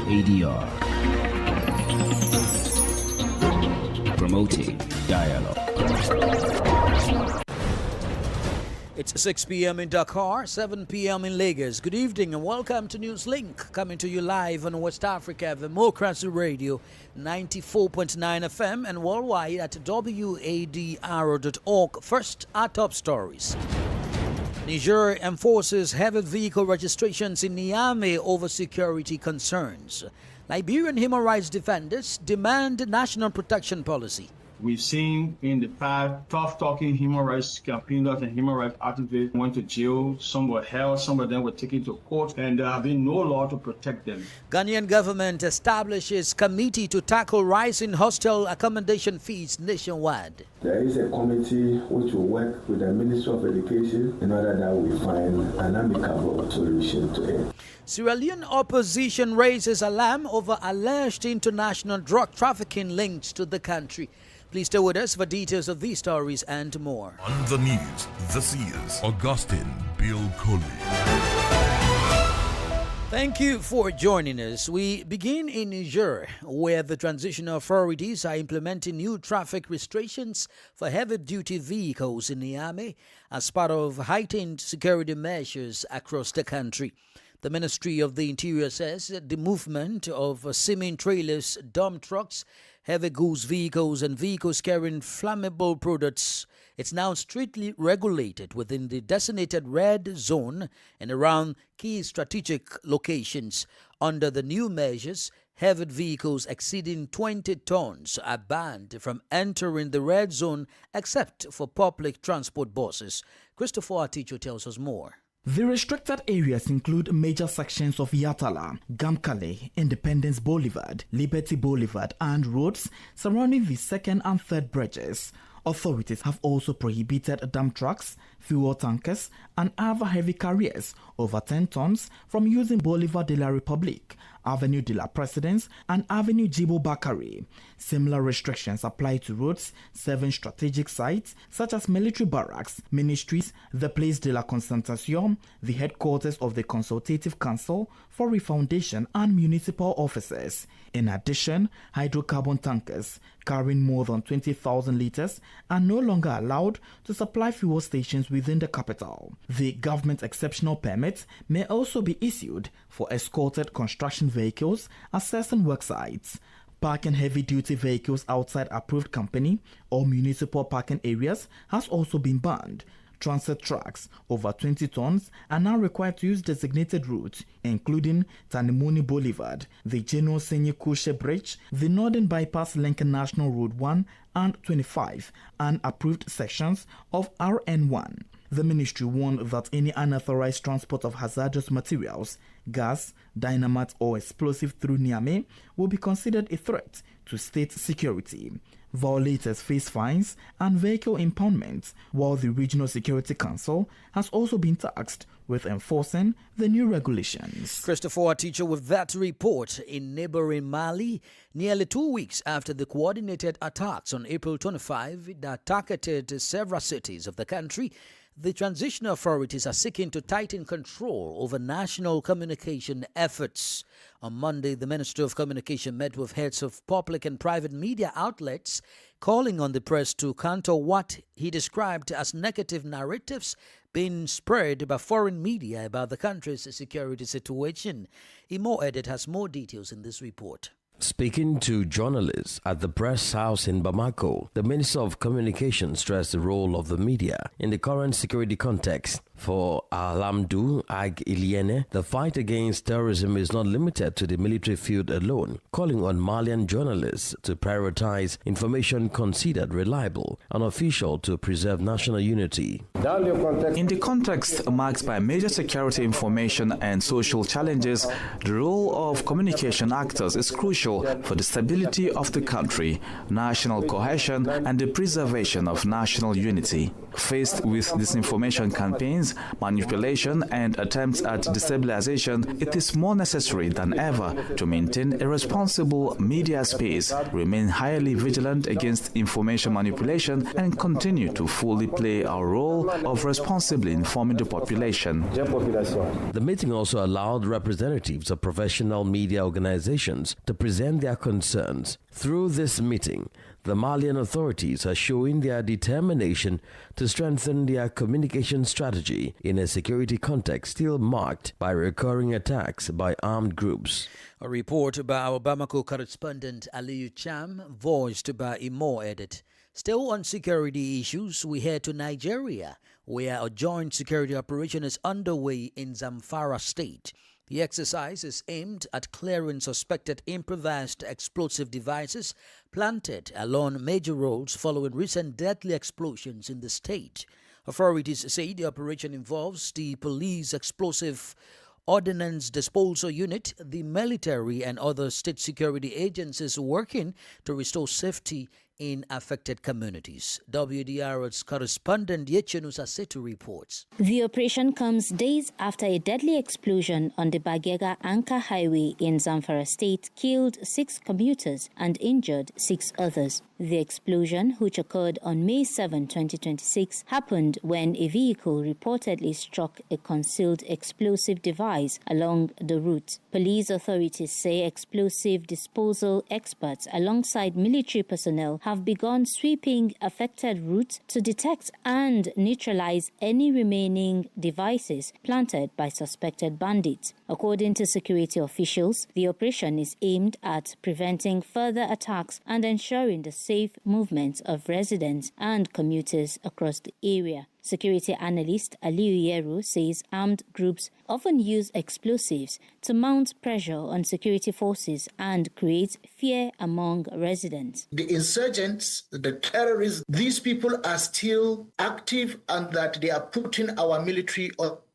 ADR. Promoting dialogue. It's 6 p.m. in Dakar, 7 p.m. in Lagos. Good evening and welcome to Newslink, coming to you live on West Africa Democracy Radio 94.9 FM and worldwide at wadr.org. First, our top stories. Niger enforces heavy vehicle registrations in Niamey over security concerns. Liberian human rights defenders demand national protection policy. We've seen in the past tough-talking human rights campaigners and human rights activists went to jail. Some were held, some of them were taken to court, and there have been no law to protect them. Ghanaian government establishes committee to tackle rising hostel accommodation fees nationwide. There is a committee which will work with the Ministry of Education in order that we find an amicable solution to it. Sierra Leone opposition raises alarm over alleged international drug trafficking links to the country. Please stay with us for details of these stories and more. On the news, this is Augustine Bill Coley. Thank you for joining us. We begin in Niger, where the transitional authorities are implementing new traffic restrictions for heavy-duty vehicles in Niamey as part of heightened security measures across the country. The Ministry of the Interior says that the movement of cement trailers, dump trucks, heavy goods vehicles and vehicles carrying flammable products, it's now strictly regulated within the designated red zone and around key strategic locations. Under the new measures, heavy vehicles exceeding 20 tons are banned from entering the red zone except for public transport buses. Christopher Aticho tells us more. The restricted areas include major sections of Yatala, Gamkale, Independence Boulevard, Liberty Boulevard, and roads surrounding the second and third bridges. Authorities have also prohibited dump trucks, fuel tankers, and other heavy carriers over 10 tons from using Boulevard de la République, Avenue de la Présidence, and Avenue Djibo Bakary. Similar restrictions apply to roads serving strategic sites such as military barracks, ministries, the Place de la Concertation, the headquarters of the Consultative Council, Foreign Foundation, and municipal offices. In addition, hydrocarbon tankers carrying more than 20,000 liters are no longer allowed to supply fuel stations within the capital. The government exceptional permit may also be issued for escorted construction vehicles at certain work sites. Parking heavy-duty vehicles outside approved company or municipal parking areas has also been banned. Transit trucks over 20 tons are now required to use designated routes, including Tanimoni Boulevard, the General Senyi Kushe Bridge, the Northern Bypass linking National Road 1 and 25, and approved sections of RN1. The ministry warned that any unauthorized transport of hazardous materials, gas, dynamite, or explosive through Niamey will be considered a threat to state security. Violators face fines and vehicle impoundments, while the Regional Security Council has also been tasked with enforcing the new regulations. Christopher Aticho with that report. In neighboring Mali, nearly 2 weeks after the coordinated attacks on April 25 that targeted several cities of the country, the transitional authorities are seeking to tighten control over national communication efforts. On Monday, the Minister of Communication met with heads of public and private media outlets, calling on the press to counter what he described as negative narratives being spread by foreign media about the country's security situation. Imo Edit has more details in this report. Speaking to journalists at the press house in Bamako, the Minister of Communication stressed the role of the media in the current security context. For Alamdou Ag Iliene, the fight against terrorism is not limited to the military field alone, calling on Malian journalists to prioritize information considered reliable and official to preserve national unity. In the context marked by major security information and social challenges, the role of communication actors is crucial for the stability of the country, national cohesion, and the preservation of national unity. Faced with disinformation campaigns, manipulation, and attempts at destabilization, it is more necessary than ever to maintain a responsible media space, remain highly vigilant against information manipulation, and continue to fully play our role of responsibly informing the population. The meeting also allowed representatives of professional media organizations to present their concerns. Through this meeting, the Malian authorities are showing their determination to strengthen their communication strategy in a security context still marked by recurring attacks by armed groups. A report by our Bamako correspondent Aliyu Cham, voiced by Imo Edit. Still on security issues, we head to Nigeria, where a joint security operation is underway in Zamfara State. The exercise is aimed at clearing suspected improvised explosive devices planted along major roads following recent deadly explosions in the state. Authorities say the operation involves the police explosive ordnance disposal unit, the military, and other state security agencies working to restore safety in affected communities. WDR's correspondent Yechenus Asetu reports. The operation comes days after a deadly explosion on the Bagega-Anka Highway in Zamfara State killed 6 commuters and injured 6 others. The explosion, which occurred on May 7, 2026, happened when a vehicle reportedly struck a concealed explosive device along the route. Police authorities say explosive disposal experts alongside military personnel have begun sweeping affected routes to detect and neutralize any remaining devices planted by suspected bandits. According to security officials, the operation is aimed at preventing further attacks and ensuring the safe movement of residents and commuters across the area. Security analyst Aliyu Yeru says armed groups often use explosives to mount pressure on security forces and create fear among residents. The insurgents, the terrorists, these people are still active and that they are putting our military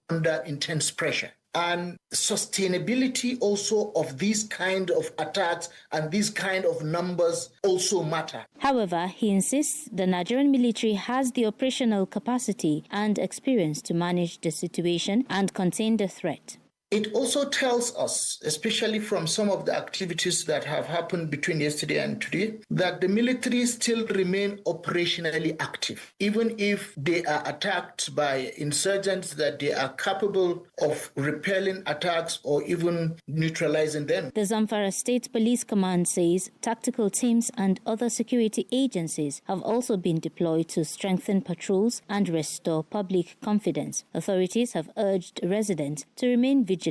under intense pressure. And sustainability also of these kind of attacks and these kind of numbers also matter. However, he insists the Nigerian military has the operational capacity and experience to manage the situation and contain the threat. It also tells us, especially from some of the activities that have happened between yesterday and today, that the military still remain operationally active. Even if they are attacked by insurgents, that they are capable of repelling attacks or even neutralizing them. The Zamfara State Police Command says tactical teams and other security agencies have also been deployed to strengthen patrols and restore public confidence. Authorities have urged residents to remain vigilant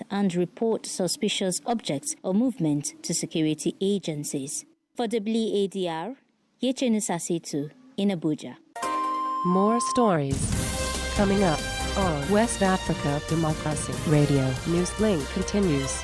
and report suspicious objects or movement to security agencies. For WADR, Yechenus Asetu in Abuja. More stories coming up on West Africa Democracy Radio. Newslink continues.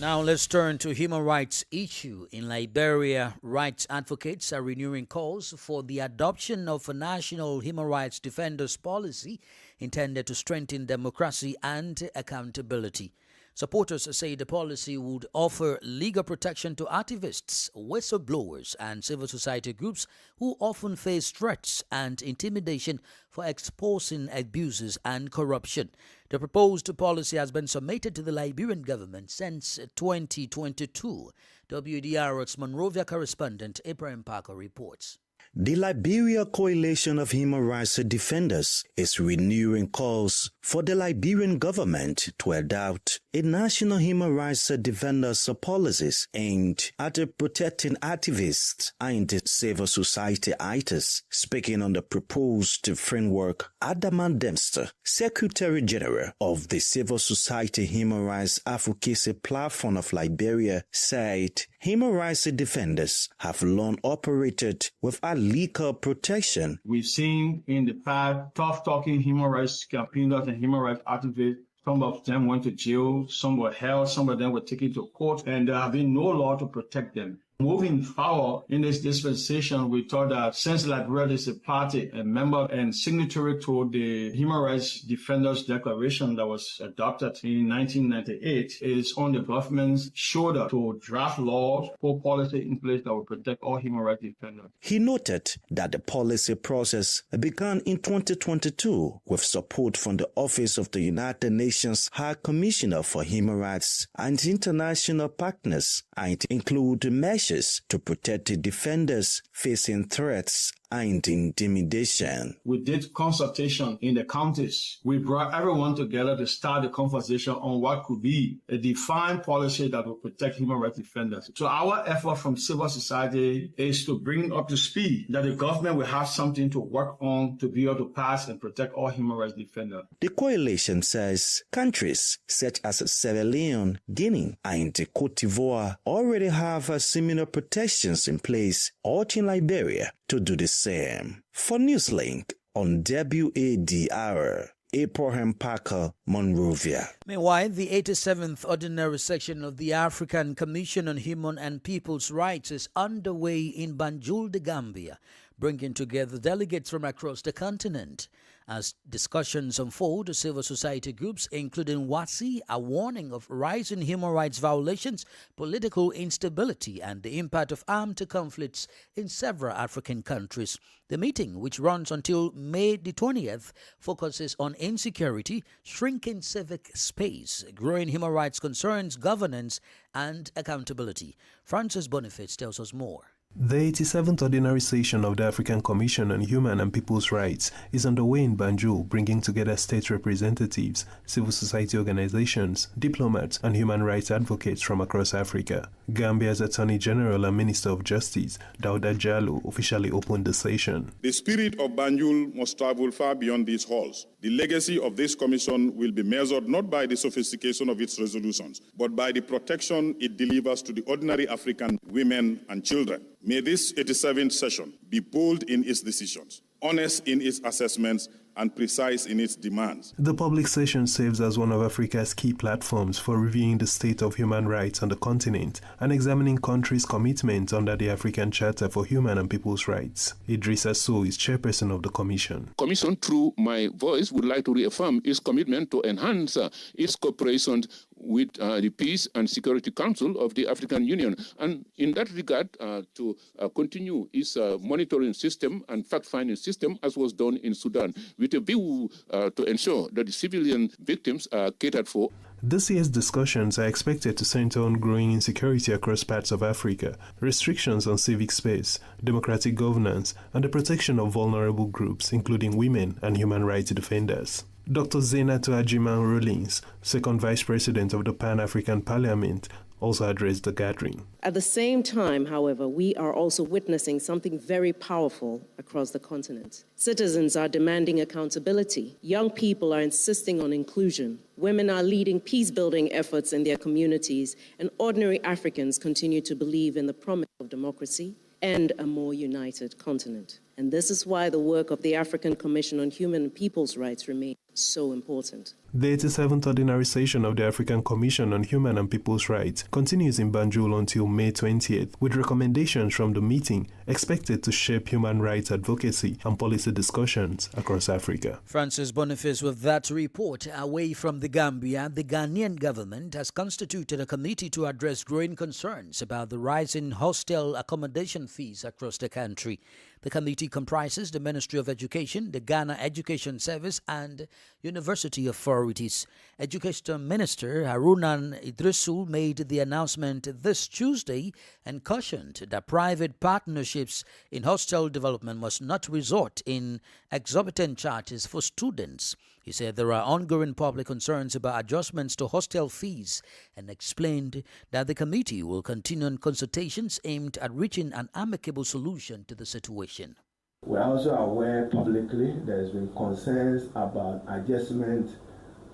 Now let's turn to human rights issue. In Liberia, rights advocates are renewing calls for the adoption of a national human rights defenders policy intended to strengthen democracy and accountability. Supporters say the policy would offer legal protection to activists, whistleblowers, and civil society groups who often face threats and intimidation for exposing abuses and corruption. The proposed policy has been submitted to the Liberian government since 2022. WDR's Monrovia correspondent Ibrahim Parker reports. The Liberia Coalition of Human Rights Defenders is renewing calls for the Liberian government to adopt a national human rights defenders policies aimed at protecting activists and civil society actors. Speaking on the proposed framework, Adaman Dempster, Secretary General of the Civil Society Human Rights Advocacy Platform of Liberia, said human rights defenders have long operated without legal protection. We've seen in the past tough-talking human rights campaigners and human rights activists. Some of them went to jail, some were held, some of them were taken to court, and there have been no law to protect them. Moving forward in this dispensation, we thought that since Liberia is a party, a member and signatory to the Human Rights Defenders Declaration that was adopted in 1998, it is on the government's shoulder to draft laws or policy in place that will protect all human rights defenders. He noted that the policy process began in 2022 with support from the Office of the United Nations High Commissioner for Human Rights and international partners, and include measures to protect the defenders facing threats and intimidation. We did consultation in the counties. We brought everyone together to start a conversation on what could be a defined policy that will protect human rights defenders. So our effort from civil society is to bring up to speed that the government will have something to work on to be able to pass and protect all human rights defenders. The coalition says countries such as Sierra Leone, Guinea, and Cote d'Ivoire already have similar protections in place, urging Liberia to do the same. For Newslink on WADR, Abraham Parker, Monrovia. Meanwhile, the 87th Ordinary Session of the African Commission on Human and People's Rights is underway in Banjul, the Gambia, bringing together delegates from across the continent. As discussions unfold, civil society groups, including WASI, are warning of rising human rights violations, political instability, and the impact of armed conflicts in several African countries. The meeting, which runs until May the 20th, focuses on insecurity, shrinking civic space, growing human rights concerns, governance, and accountability. Francis Boniface tells us more. The 87th Ordinary Session of the African Commission on Human and People's Rights is underway in Banjul, bringing together state representatives, civil society organizations, diplomats, and human rights advocates from across Africa. Gambia's Attorney General and Minister of Justice, Dauda Jallow, officially opened the session. The spirit of Banjul must travel far beyond these halls. The legacy of this commission will be measured not by the sophistication of its resolutions, but by the protection it delivers to the ordinary African women and children. May this 87th session be bold in its decisions, honest in its assessments, and precise in its demands. The public session serves as one of Africa's key platforms for reviewing the state of human rights on the continent and examining countries' commitments under the African Charter for Human and People's Rights. Idrissa Sow is chairperson of the Commission. Commission, through my voice, would like to reaffirm its commitment to enhance its cooperation with the Peace and Security Council of the African Union, and in that regard to continue its monitoring system and fact-finding system as was done in Sudan, with a view to ensure that the civilian victims are catered for. This year's discussions are expected to center on growing insecurity across parts of Africa, restrictions on civic space, democratic governance, and the protection of vulnerable groups, including women and human rights defenders. Dr. Zainatu Ajiman Rollins, second vice president of the Pan-African Parliament, also addressed the gathering. At the same time, however, we are also witnessing something very powerful across the continent. Citizens are demanding accountability. Young people are insisting on inclusion. Women are leading peace-building efforts in their communities, and ordinary Africans continue to believe in the promise of democracy and a more united continent. And this is why the work of the African Commission on Human and People's Rights remains so important. The 87th Ordinary Session of the African Commission on Human and People's Rights continues in Banjul until May 20th, with recommendations from the meeting expected to shape human rights advocacy and policy discussions across Africa. Francis Boniface with that report. Away from the Gambia, the Ghanaian government has constituted a committee to address growing concerns about the rise in hostel accommodation fees across the country. The committee comprises the Ministry of Education, the Ghana Education Service, and university authorities. Education Minister Harunan Idrisu made the announcement this Tuesday and cautioned that private partnerships in hostel development must not resort in exorbitant charges for students. He said there are ongoing public concerns about adjustments to hostel fees and explained that the committee will continue on consultations aimed at reaching an amicable solution to the situation. We are also aware publicly there has been concerns about adjustment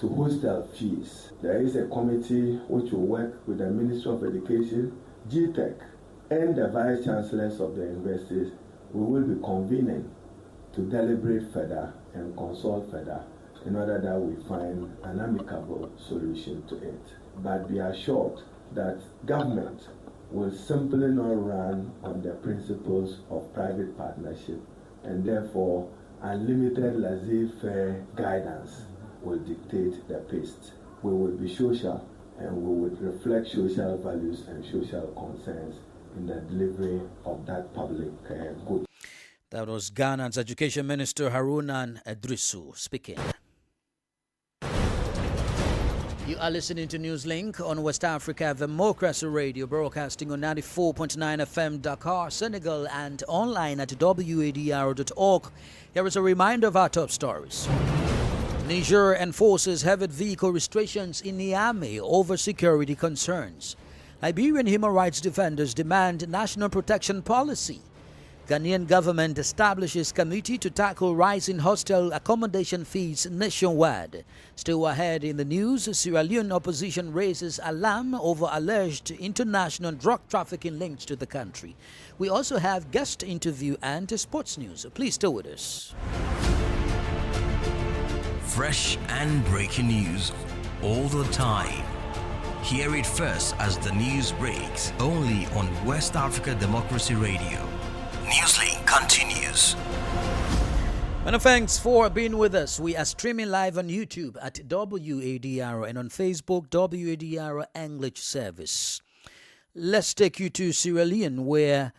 to hostel fees. There is a committee which will work with the Ministry of Education, GTEC, and the Vice Chancellors of the universities. We will be convening to deliberate further and consult further in order that we find an amicable solution to it. But be assured that government will simply not run on the principles of private partnership, and therefore unlimited laissez-faire guidance will dictate the pace. We will be social, and we would reflect social values and social concerns in the delivery of that public good. That was Ghana's Education Minister Harunan Idrisu speaking. You are listening to Newslink on West Africa Democracy Radio, broadcasting on 94.9 FM Dakar, Senegal, and online at wadr.org. Here is a reminder of our top stories. Niger enforces heavy vehicle restrictions in Niamey over security concerns. Liberian human rights defenders demand national protection policy. Ghanaian government establishes committee to tackle rising hostel accommodation fees nationwide. Still ahead in the news, Sierra Leone opposition raises alarm over alleged international drug trafficking links to the country. We also have guest interview and sports news. Please stay with us. Fresh and breaking news all the time. Hear it first as the news breaks, only on West Africa Democracy Radio. Newslink continues. Many thanks for being with us. We are streaming live on YouTube at WADR and on Facebook, WADR English Service. Let's take you to Sierra Leone, where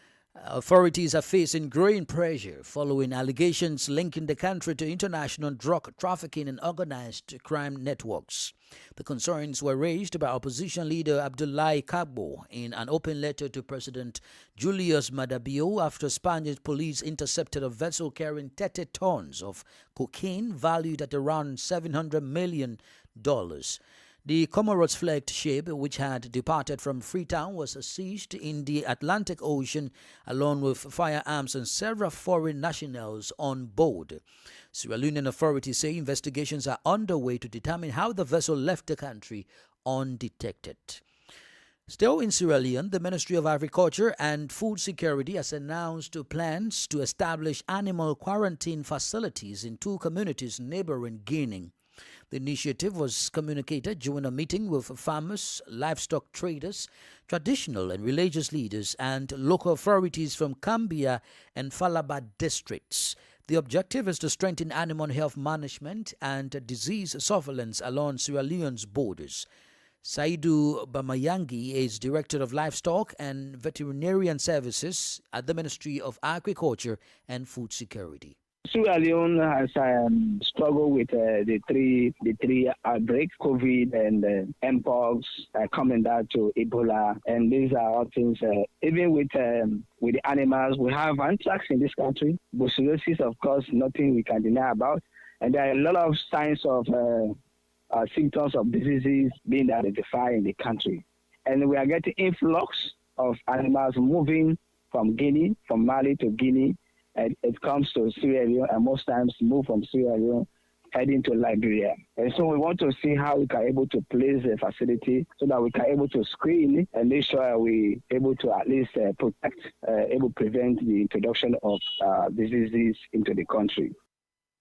authorities are facing growing pressure following allegations linking the country to international drug trafficking and organized crime networks. The concerns were raised by opposition leader Abdoulaye Kagbo in an open letter to President Julius Maada Bio after Spanish police intercepted a vessel carrying 30 tons of cocaine valued at around $700 million. The Comoros-flagged ship, which had departed from Freetown, was seized in the Atlantic Ocean along with firearms and several foreign nationals on board. Sierra Leonean authorities say investigations are underway to determine how the vessel left the country undetected. Still in Sierra Leone, the Ministry of Agriculture and Food Security has announced plans to establish animal quarantine facilities in 2 communities neighboring Guinea. The initiative was communicated during a meeting with farmers, livestock traders, traditional and religious leaders, and local authorities from Kambia and Falaba districts. The objective is to strengthen animal health management and disease surveillance along Sierra Leone's borders. Saidu Bamayangi is Director of Livestock and Veterinarian Services at the Ministry of Agriculture and Food Security. Sierra Leone has struggled with the three outbreaks, COVID and Mpox, coming down to Ebola, and these are all things. Even with the animals, we have anthrax in this country. Brucellosis, of course, nothing we can deny about, and there are a lot of signs of symptoms of diseases being identified in the country, and we are getting influx of animals moving from Guinea, from Mali to Guinea. And it comes to Sierra Leone, and most times move from Sierra Leone heading to Liberia. And so we want to see how we can able to place a facility so that we can able to screen and make sure we able to at least prevent the introduction of diseases into the country.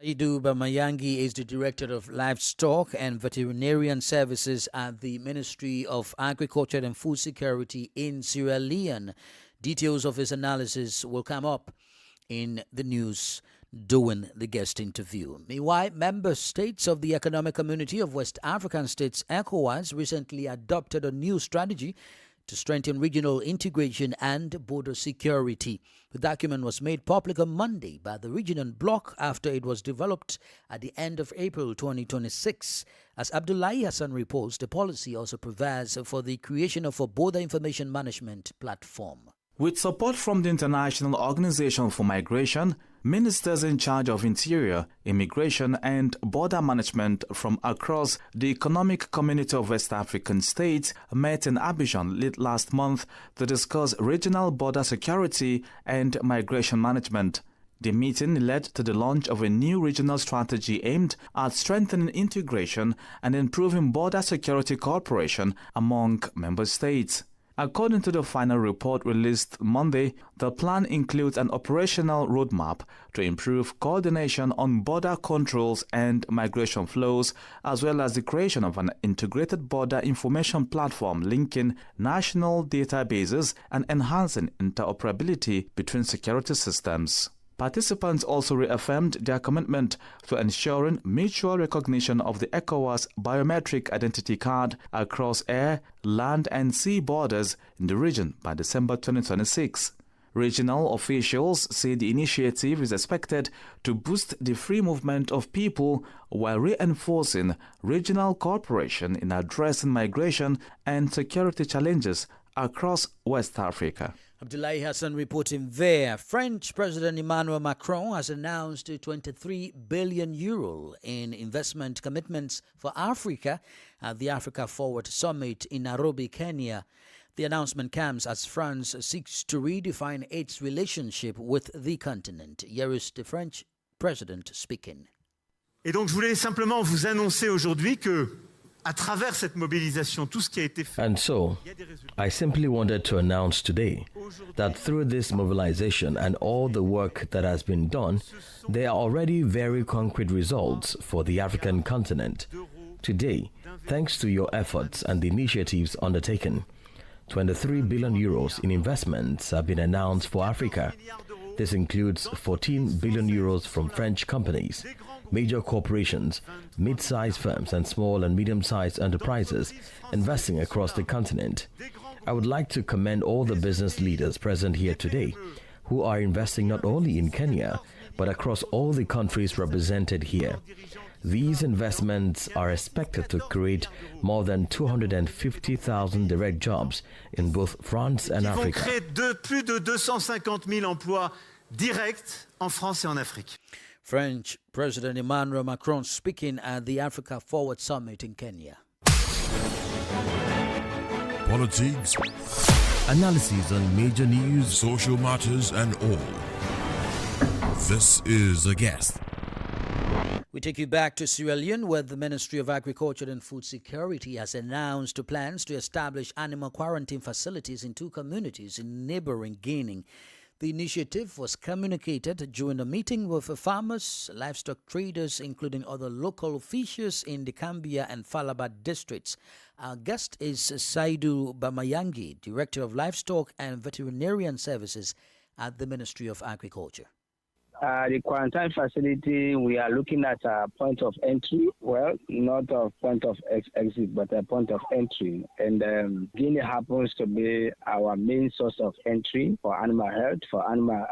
Saidu Bamayangi is the Director of Livestock and Veterinarian Services at the Ministry of Agriculture and Food Security in Sierra Leone. Details of his analysis will come up in the news during the guest interview. Meanwhile, member states of the Economic Community of West African States, ECOWAS, recently adopted a new strategy to strengthen regional integration and border security. The document was made public on Monday by the regional bloc after it was developed at the end of April 2026. As Abdoulaye Hassan reports, the policy also provides for the creation of a border information management platform. With support from the International Organization for Migration, ministers in charge of Interior, Immigration and Border Management from across the Economic Community of West African States met in Abidjan late last month to discuss regional border security and migration management. The meeting led to the launch of a new regional strategy aimed at strengthening integration and improving border security cooperation among member states. According to the final report released Monday, the plan includes an operational roadmap to improve coordination on border controls and migration flows, as well as the creation of an integrated border information platform linking national databases and enhancing interoperability between security systems. Participants also reaffirmed their commitment to ensuring mutual recognition of the ECOWAS biometric identity card across air, land and sea borders in the region by December 2026. Regional officials say the initiative is expected to boost the free movement of people while reinforcing regional cooperation in addressing migration and security challenges across West Africa. Abdullahi Hassan reporting there. French President Emmanuel Macron has announced 23 billion euro in investment commitments for Africa at the Africa Forward Summit in Nairobi, Kenya. The announcement comes as France seeks to redefine its relationship with the continent. Here is the French President speaking. Et donc je voulais simplement vous annoncer aujourd'hui que à travers cette mobilisation, tout ce qui a été fait. And so, I simply wanted to announce today that through this mobilization and all the work that has been done, there are already very concrete results for the African continent. Today, thanks to your efforts and the initiatives undertaken, 23 billion euros in investments have been announced for Africa. This includes 14 billion euros from French companies, major corporations, mid-sized firms and small and medium-sized enterprises investing across the continent. I would like to commend all the business leaders present here today who are investing not only in Kenya but across all the countries represented here. These investments are expected to create more than 250,000 direct jobs in both France and Africa. Plus de 250,000 emplois directs en France et en Afrique. French President Emmanuel Macron speaking at the Africa Forward Summit in Kenya. Politics, Analysis on major news, social matters, and all. This is A Guest. We take you back to Sierra Leone, where the Ministry of Agriculture and Food Security has announced plans to establish animal quarantine facilities in 2 communities in neighboring Guinea. The initiative was communicated during a meeting with farmers, livestock traders, including other local officials in the Kambia and Falaba districts. Our guest is Saidu Bamayangi, Director of Livestock and Veterinarian Services at the Ministry of Agriculture. The quarantine facility, we are looking at a point of entry. Well, not a point of exit, but a point of entry. And Guinea happens to be our main source of entry for animal health, for animal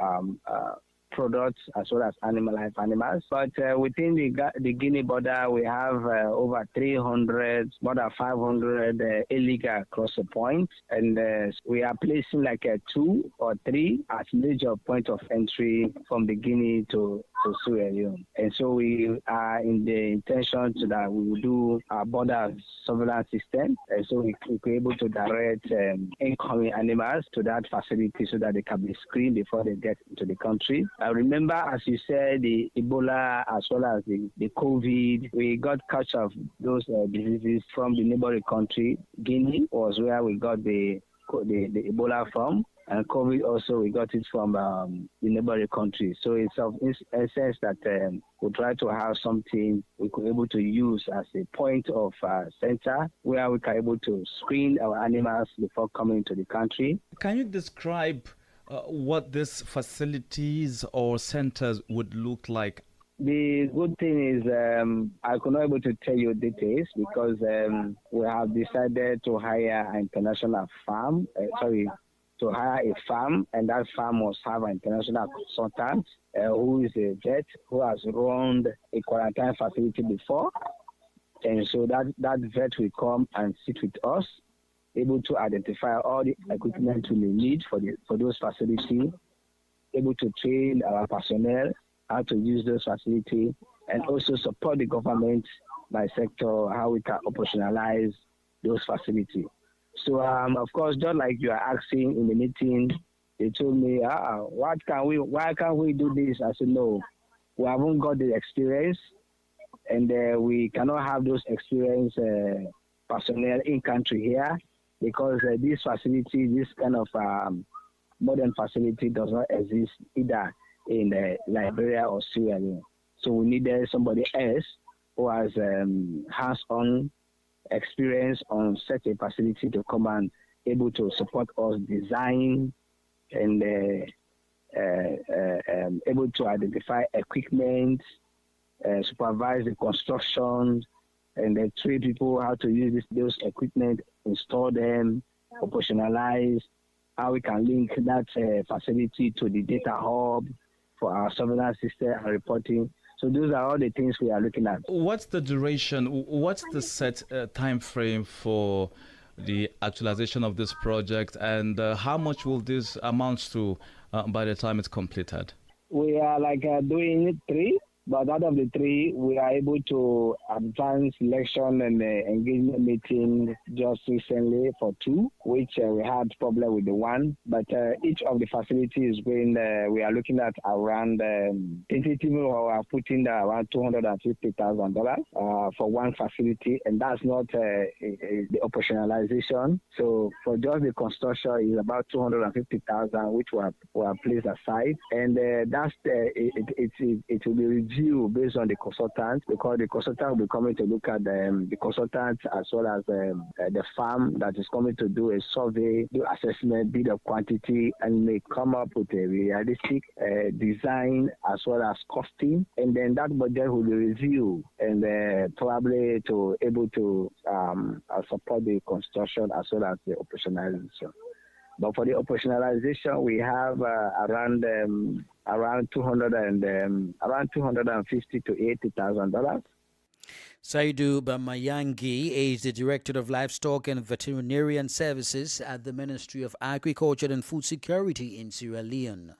products, as well as animal life animals. But within the Guinea border, we have over 300, more than 500 illegal crosser points. And we are placing like 2 or 3 as major point of entry from the Guinea to Sierra Leone. And so we are in the intention so that we will do a border surveillance system. And so we will be able to direct incoming animals to that facility so that they can be screened before they get into the country. Remember, as you said, the Ebola as well as the COVID, we got catch of those diseases from the neighboring country. Guinea was where we got the Ebola from. And COVID also, we got it from the neighboring country. So it's of essence that we try to have something we could be able to use as a point of center where we can be able to screen our animals before coming to the country. Can you describe what these facilities or centers would look like? The good thing is I could not able to tell you details because we have decided to hire an international farm, to hire a farm, and that farm must have an international consultant who is a vet who has run a quarantine facility before. And so that vet will come and sit with us, able to identify all the equipment we may need for those facilities, able to train our personnel how to use those facilities, and also support the government by sector, how we can operationalize those facilities. So, of course, just like you are asking in the meeting, they told me, why can't we do this? I said, no, we haven't got the experience, and we cannot have those experienced personnel in country here. because this facility, this kind of modern facility does not exist either in Liberia or Sierra Leone. So we needed somebody else who has hands-on experience on such a facility to come and able to support us design and able to identify equipment, supervise the construction, and then train people how to use those equipment, install them, operationalize, how we can link that facility to the data hub for our surveillance system and reporting. So those are all the things we are looking at. What's the duration? What's the set time frame for the actualization of this project, and how much will this amount to by the time it's completed? We are doing 3, but out of the 3, we are able to advance election and engagement meeting just recently for 2, which we had problem with the 1. But each of the facilities we are looking at around tentatively we are putting around $250,000 for one facility, and that's not the operationalization. So for just the construction is about $250,000, which we have placed aside, and that's it will be reviewed based on the consultant, because the consultant will be coming to look at the consultant as well as the farm that is coming to do a survey, do assessment, bid of quantity, and may come up with a realistic design as well as costing, and then that budget will be reviewed and probably to able to support the construction as well as the operationalization. But for the operationalization, we have around $250,000 to $80,000. Saidu Bamayangi is the Director of Livestock and Veterinarian Services at the Ministry of Agriculture and Food Security in Sierra Leone.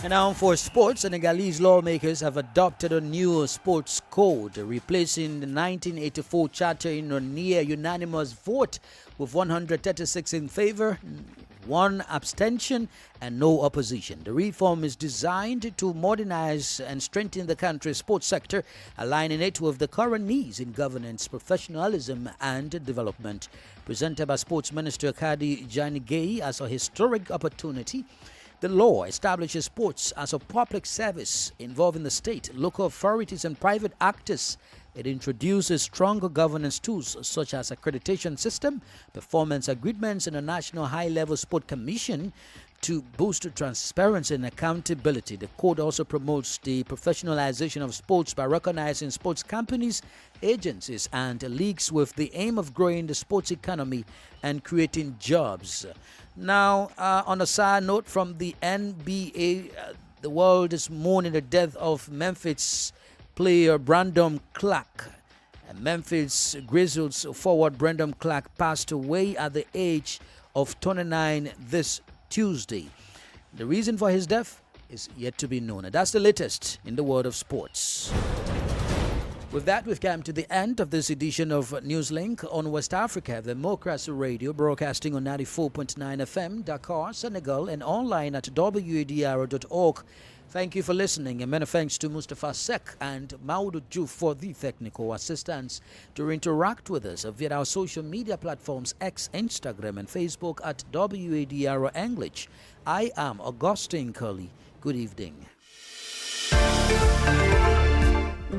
And now for sports, Senegalese lawmakers have adopted a new sports code, replacing the 1984 charter in a near unanimous vote with 136 in favor, 1 abstention, and no opposition. The reform is designed to modernize and strengthen the country's sports sector, aligning it with the current needs in governance, professionalism, and development. Presented by Sports Minister Kadi Janigay as a historic opportunity, the law establishes sports as a public service involving the state, local authorities, and private actors. It introduces stronger governance tools such as accreditation system, performance agreements, and a national high-level sport commission to boost transparency and accountability. The code also promotes the professionalization of sports by recognizing sports companies, agencies, and leagues with the aim of growing the sports economy and creating jobs. Now, on a side note from the NBA, the world is mourning the death of Memphis player Brandon Clark. Memphis Grizzlies forward Brandon Clark passed away at the age of 29 this Tuesday. The reason for his death is yet to be known. And that's the latest in the world of sports. With that, we've come to the end of this edition of Newslink on West Africa, Democracy Radio, broadcasting on 94.9 FM, Dakar, Senegal, and online at wadr.org. Thank you for listening, and many thanks to Mustafa Sek and Maudu Ju for the technical assistance. To interact with us via our social media platforms X, Instagram, and Facebook at WADR English. I am Augustine Curley. Good evening.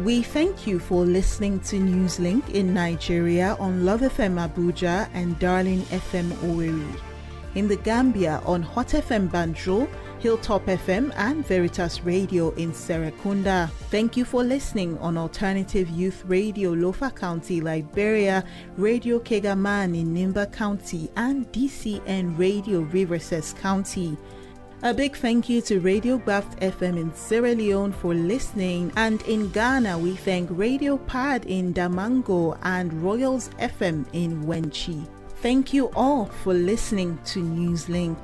We thank you for listening to Newslink in Nigeria on Love FM Abuja and Darling FM Owerri. In the Gambia on Hot FM Banjul, Hilltop FM and Veritas Radio in Serekunda. Thank you for listening on Alternative Youth Radio Lofa County, Liberia, Radio Kegaman in Nimba County, and DCN Radio Riverses County. A big thank you to Radio Graft FM in Sierra Leone for listening, and in Ghana we thank Radio Pad in Damango and Royals FM in Wenchi. Thank you all for listening to Newslink.